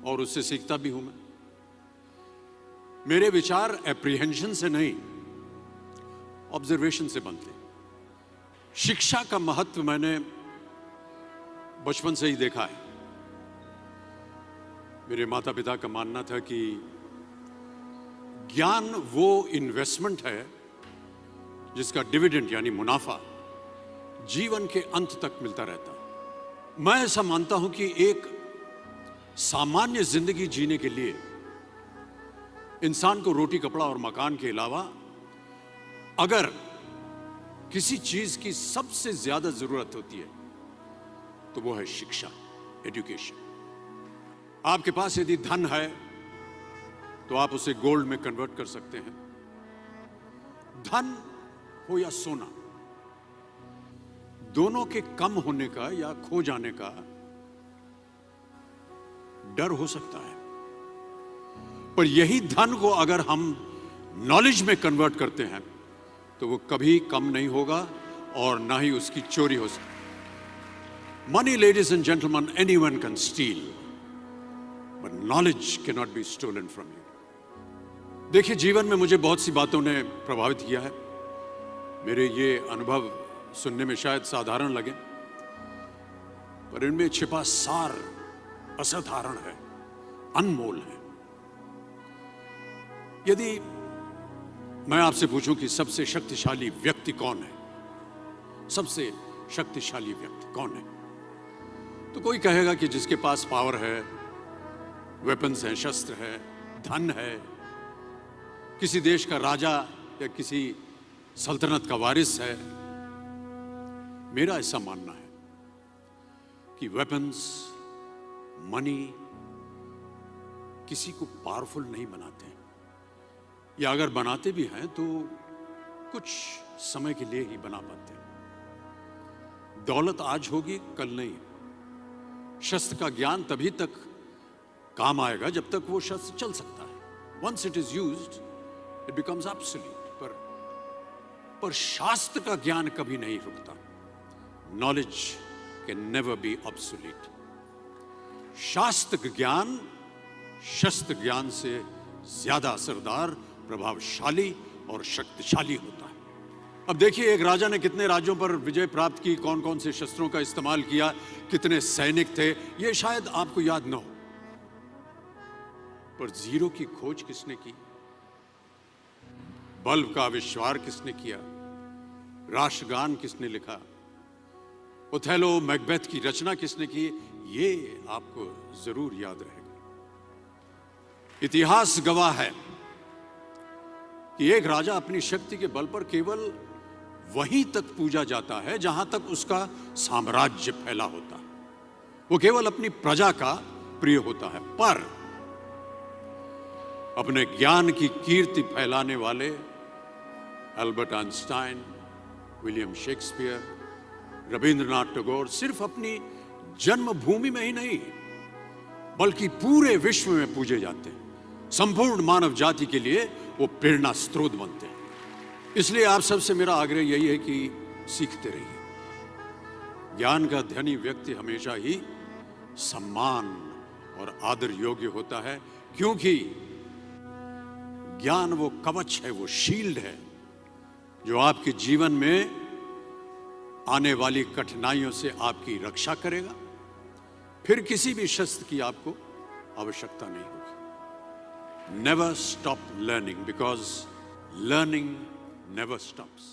और उससे सीखता भी हूं मैं। मेरे विचार एप्रीहेंशन से नहीं, ऑब्जर्वेशन से बनते हैं। शिक्षा का महत्व मैंने बचपन से ही देखा है। मेरे माता पिता का मानना था कि ज्ञान वो इन्वेस्टमेंट है जिसका डिविडेंड यानी मुनाफा जीवन के अंत तक मिलता रहता है। मैं ऐसा मानता हूं कि एक सामान्य जिंदगी जीने के लिए इंसान को रोटी कपड़ा और मकान के अलावा अगर किसी चीज की सबसे ज्यादा जरूरत होती है तो वो है शिक्षा, एजुकेशन। आपके पास यदि धन है तो आप उसे गोल्ड में कन्वर्ट कर सकते हैं। धन हो या सोना, दोनों के कम होने का या खो जाने का डर हो सकता है, पर यही धन को अगर हम नॉलेज में कन्वर्ट करते हैं तो वो कभी कम नहीं होगा और ना ही उसकी चोरी हो सकती। Money, ladies and gentleman, anyone can steal, but knowledge can not be stolen from you. देखिए, जीवन में मुझे बहुत सी बातों ने प्रभावित किया है। मेरे ये अनुभव सुनने में शायद साधारण लगे, पर इनमें छिपा सार असाधारण है, अनमोल है। यदि मैं आपसे पूछूं कि सबसे शक्तिशाली व्यक्ति कौन है, सबसे शक्तिशाली व्यक्ति कौन है, तो कोई कहेगा कि जिसके पास पावर है, वेपन्स हैं, शस्त्र है, धन है, किसी देश का राजा या किसी सल्तनत का वारिस है। मेरा ऐसा मानना है कि वेपन्स, मनी किसी को पावरफुल नहीं बनाते, या अगर बनाते भी हैं तो कुछ समय के लिए ही बना पाते हैं। दौलत आज होगी, कल नहीं। शस्त्र का ज्ञान तभी तक काम आएगा जब तक वो शस्त्र चल सकता है। Once it is used it becomes absolute. पर शास्त्र का ज्ञान कभी नहीं रुकता। Knowledge can never be obsolete. शास्त्र ज्ञान शस्त्र ज्ञान से ज्यादा असरदार, प्रभावशाली और शक्तिशाली होता है। अब देखिए, एक राजा ने कितने राज्यों पर विजय प्राप्त की, कौन कौन से शस्त्रों का इस्तेमाल किया, कितने सैनिक थे, ये शायद आपको याद न हो, पर जीरो की खोज किसने की, बल्ब का आविष्कार किसने किया, राष्ट्रगान किसने लिखा, ओथेलो, मैकबेथ की रचना किसने की, ये आपको जरूर याद रहेगा। इतिहास गवाह है कि एक राजा अपनी शक्ति के बल पर केवल वहीं तक पूजा जाता है जहां तक उसका साम्राज्य फैला होता है। वो केवल अपनी प्रजा का प्रिय होता है। पर अपने ज्ञान की कीर्ति फैलाने वाले Albert Einstein, William Shakespeare, Rabindranath Tagore सिर्फ अपनी जन्मभूमि में ही नहीं बल्कि पूरे विश्व में पूजे जाते हैं। संपूर्ण मानव जाति के लिए वो प्रेरणा स्रोत बनते हैं। इसलिए आप सबसे मेरा आग्रह यही है कि सीखते रहिए। ज्ञान का धनी व्यक्ति हमेशा ही सम्मान और आदर योग्य होता है, क्योंकि ज्ञान वो कवच है, वो शील्ड है जो आपके जीवन में आने वाली कठिनाइयों से आपकी रक्षा करेगा। फिर किसी भी शस्त्र की आपको आवश्यकता नहीं होगी। Never stop learning, because learning never stops.